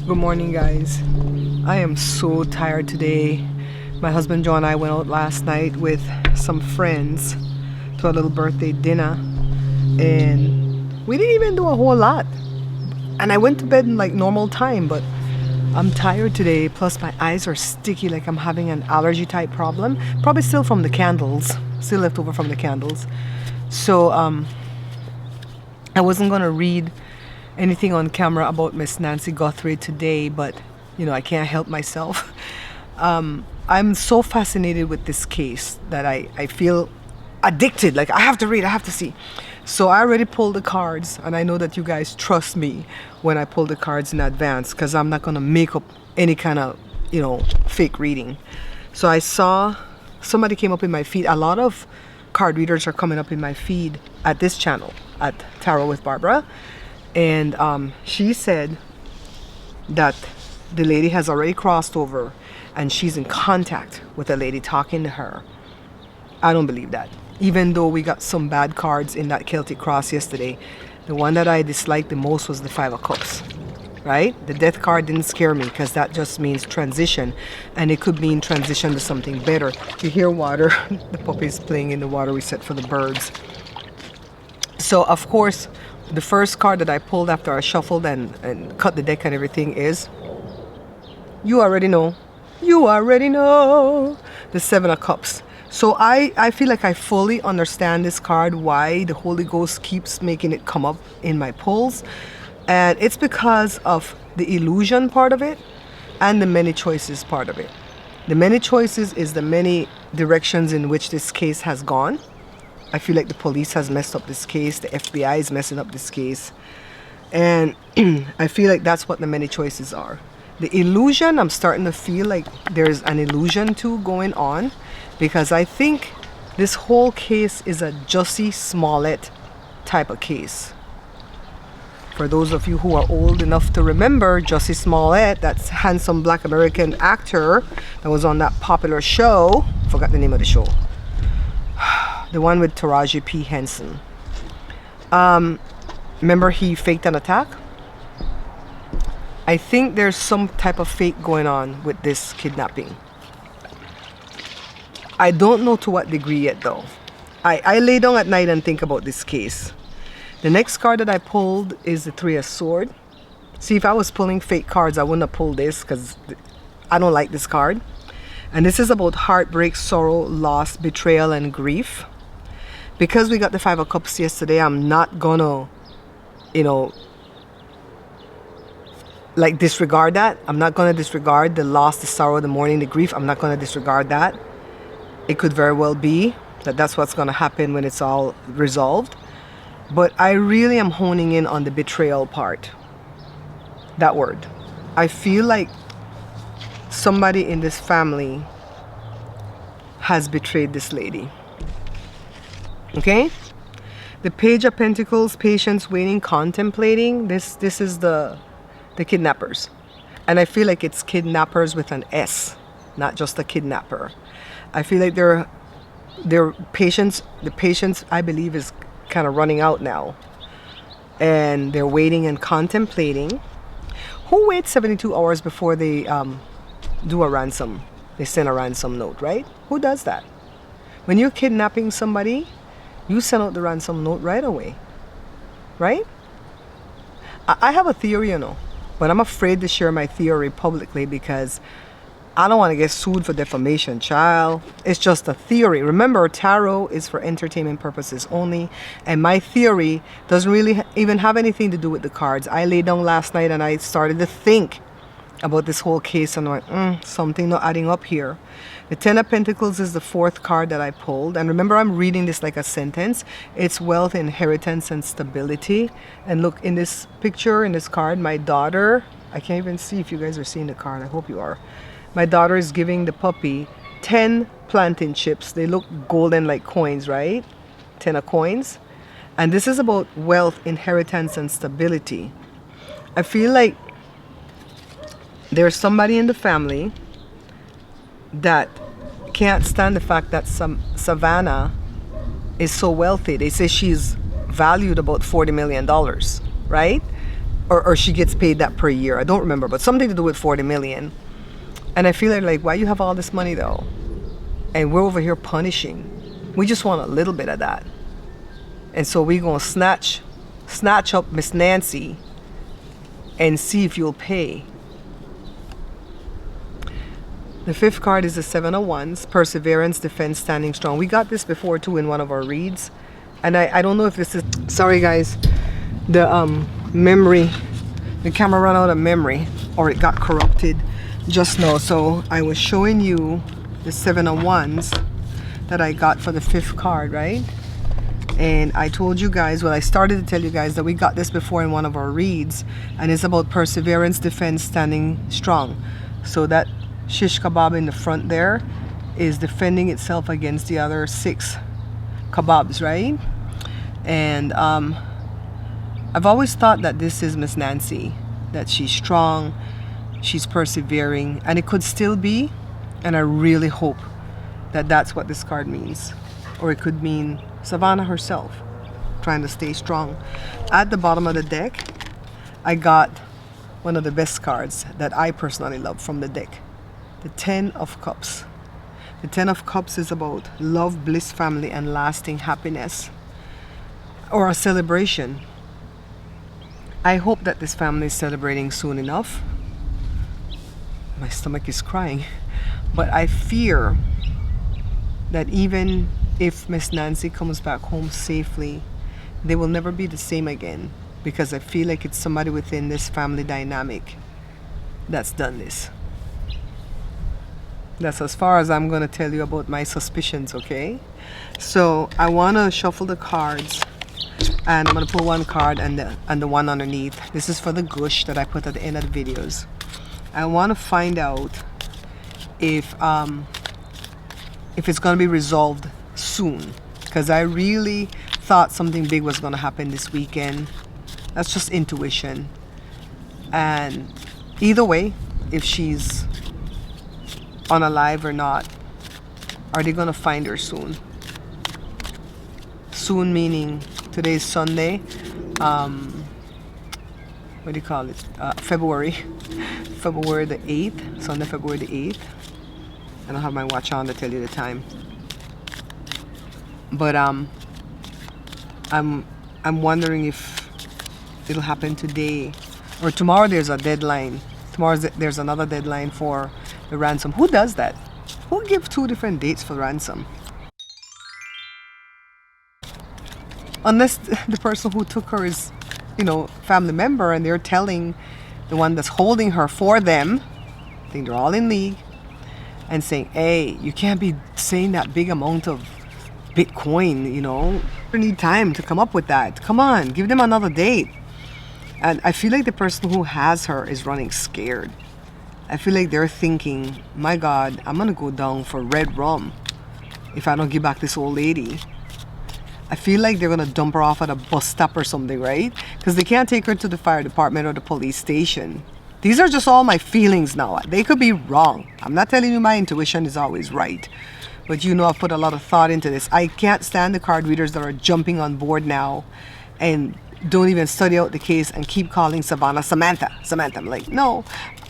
Good morning, guys. I am so tired today. My husband Joe and I went out last night with some friends to a little birthday dinner, and we didn't even do a whole lot. And I went to bed in like normal time, but I'm tired today. Plus, my eyes are sticky, like I'm having an allergy type problem. Probably still from the candles, still left over from the candles. So, I wasn't gonna read anything on camera about Miss Nancy Guthrie today, but I can't help myself. I'm so fascinated with this case that I feel addicted. Like, I have to read, I have to see. So I already pulled the cards, and I know that you guys trust me when I pull the cards in advance, because I'm not gonna make up any kind of fake reading. So I saw somebody came up in my feed. A lot of card readers are coming up in my feed at this channel, at Tarot with Barbara. And she said that the lady has already crossed over and she's in contact with a lady talking to her. I don't believe that. Even though we got some bad cards in that Celtic cross yesterday, the one that I disliked the most was the Five of Cups, right? The Death card didn't scare me because that just means transition, and it could mean transition to something better. You hear water. The puppy's playing in the water we set for the birds. So, of course, the first card that I pulled after I shuffled and cut the deck and everything is, you already know, the Seven of Cups. So I feel like I fully understand this card, why the Holy Ghost keeps making it come up in my pulls. And it's because of the illusion part of it and the many choices part of it. The many choices is the many directions in which this case has gone. I feel like the police has messed up this case. The FBI is messing up this case. And I feel like that's what the many choices are. The illusion, I'm starting to feel like there's an illusion too going on, because I think this whole case is a Jussie Smollett type of case. For those of you who are old enough to remember Jussie Smollett, that's handsome black American actor that was on that popular show. Forgot the name of the show. The one with Taraji P. Henson. Remember he faked an attack? I think there's some type of fake going on with this kidnapping. I don't know to what degree yet though. I lay down at night and think about this case. The next card that I pulled is the Three of Swords. See, if I was pulling fake cards, I wouldn't have pulled this because I don't like this card. And this is about heartbreak, sorrow, loss, betrayal, and grief. Because we got the Five of Cups yesterday, I'm not gonna, like disregard that. I'm not gonna disregard the loss, the sorrow, the mourning, the grief. I'm not gonna disregard that. It could very well be that that's what's gonna happen when it's all resolved. But I really am honing in on the betrayal part. That word. I feel like somebody in this family has betrayed this lady. Okay? The Page of Pentacles, patience, waiting, contemplating. This is the kidnappers. And I feel like it's kidnappers with an S, not just a kidnapper. I feel like their patience, the patience I believe is kind of running out now. And they're waiting and contemplating. Who waits 72 hours before they do a ransom? They send a ransom note, right? Who does that? When you're kidnapping somebody, you send out the ransom note right away, right? I have a theory, but I'm afraid to share my theory publicly because I don't want to get sued for defamation, child. It's just a theory. Remember, tarot is for entertainment purposes only, and my theory doesn't really even have anything to do with the cards. I lay down last night and I started to think about this whole case, and I went, something not adding up here. The Ten of Pentacles is the fourth card that I pulled. And remember, I'm reading this like a sentence. It's wealth, inheritance, and stability. And look, in this picture, in this card, my daughter, I can't even see if you guys are seeing the card. I hope you are. My daughter is giving the puppy 10 plantain chips. They look golden like coins, right? 10 of coins. And this is about wealth, inheritance, and stability. I feel like there's somebody in the family that can't stand the fact that Savannah is so wealthy. They say she's valued about $40 million, right? or she gets paid that per year. I don't remember, but something to do with 40 million. And I feel like, why you have all this money though? And we're over here punishing. We just want a little bit of that. And so we're gonna snatch up Miss Nancy and see if you'll pay. The fifth card is the Seven of Wands, perseverance, defense, standing strong. We got this before too in one of our reads. And I don't know if this is, sorry guys, the memory, the camera ran out of memory, or it got corrupted just now. So I was showing you the Seven of Wands that I got for the fifth card, right? And I told you guys, well, I started to tell you guys that we got this before in one of our reads, and it's about perseverance, defense, standing strong. So that shish kebab in the front there is defending itself against the other 6 kebabs, right? And I've always thought that this is Miss Nancy, that she's strong, she's persevering, and it could still be, and I really hope that that's what this card means. Or it could mean Savannah herself trying to stay strong. At the bottom of the deck, I got one of the best cards that I personally love from the deck, the 10 of Cups. The 10 of Cups is about love, bliss, family, and lasting happiness, or a celebration. I hope that this family is celebrating soon enough. My stomach is crying. But I fear that even if Miss Nancy comes back home safely, they will never be the same again, because I feel like it's somebody within this family dynamic that's done this. That's as far as I'm going to tell you about my suspicions, okay? So I want to shuffle the cards, and I'm going to pull one card and the one underneath. This is for the gush that I put at the end of the videos. I want to find out if it's going to be resolved soon, because I really thought something big was going to happen this weekend. That's just intuition. And either way, if she's unalive or not, are they going to find her soon? Soon meaning today's Sunday, what do you call it, February the 8th, Sunday, February the 8th. I don't have my watch on to tell you the time, but I'm wondering if it'll happen today or tomorrow. There's a deadline. There's another deadline for the ransom. Who does that? Who gives 2 different dates for ransom? Unless the person who took her is, family member, and they're telling the one that's holding her for them, I think they're all in league, and saying, hey, you can't be saying that big amount of Bitcoin, You need time to come up with that. Come on, give them another date. And I feel like the person who has her is running scared. I feel like they're thinking, my God, I'm going to go down for red rum if I don't give back this old lady. I feel like they're going to dump her off at a bus stop or something, right? Because they can't take her to the fire department or the police station. These are just all my feelings now. They could be wrong. I'm not telling you my intuition is always right. But I've put a lot of thought into this. I can't stand the card readers that are jumping on board now and don't even study out the case and keep calling Savannah Samantha. I'm like, no.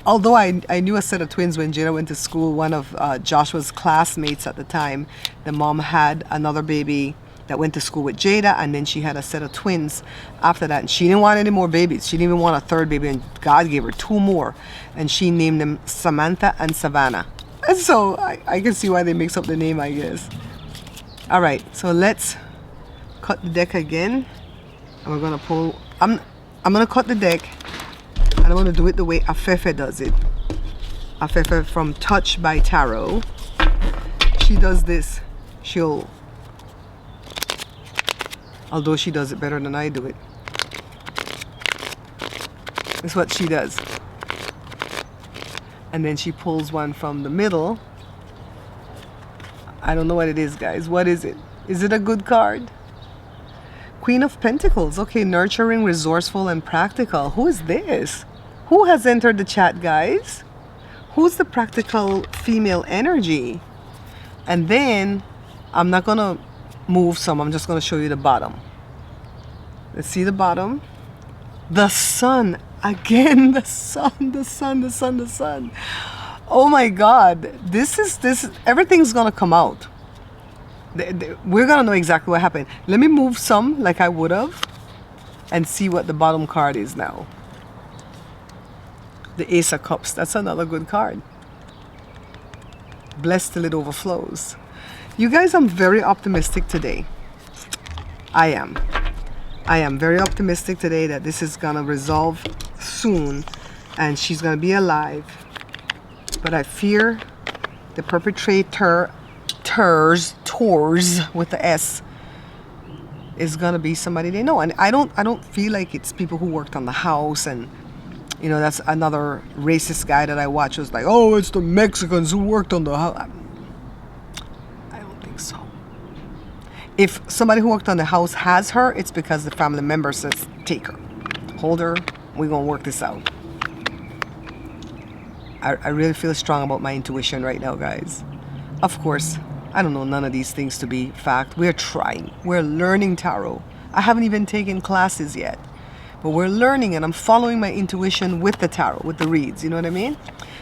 Although I knew a set of twins when Jada went to school. One of Joshua's classmates at the time, the mom had another baby that went to school with Jada, and then she had a set of twins after that, and she didn't want any more babies. She didn't even want a third baby, and God gave her 2 more, and she named them Samantha and Savannah. And so I can see why they mix up the name, I guess. All right, so let's cut the deck again, and we're gonna pull. I'm gonna cut the deck, and I'm gonna do it the way Afefe does it. Afefe from Touch by Tarot. She does this. Although she does it better than I do it. That's what she does. And then she pulls one from the middle. I don't know what it is, guys. What is it? Is it a good card? Queen of Pentacles. Okay, nurturing, resourceful, and practical. Who is this? Who has entered the chat, guys? Who's the practical female energy? And then, I'm not going to move some. I'm just going to show you the bottom. Let's see the bottom. The Sun Again, the sun, the sun, the sun, the sun. Oh my God. Everything's gonna come out. We're gonna know exactly what happened. Let me move some like I would have and see what the bottom card is now. The Ace of Cups. That's another good card. Blessed till it overflows. You guys, I'm very optimistic today. I am very optimistic today that this is gonna resolve soon and she's gonna be alive. But I fear the perpetrator tours with the S is gonna be somebody they know. And I don't feel like it's people who worked on the house, and you know, that's another racist guy that I watch was like, oh, it's the Mexicans who worked on the house. I don't think so. If somebody who worked on the house has her, it's because the family member says, take her, hold her, we're gonna work this out. I really feel strong about my intuition right now, guys. Of course, I don't know none of these things to be fact. We're trying. We're learning tarot. I haven't even taken classes yet. But we're learning, and I'm following my intuition with the tarot, with the reads. You know what I mean?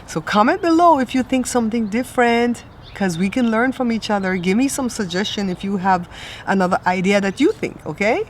So comment below if you think something different, because we can learn from each other. Give me some suggestion if you have another idea that you think, okay?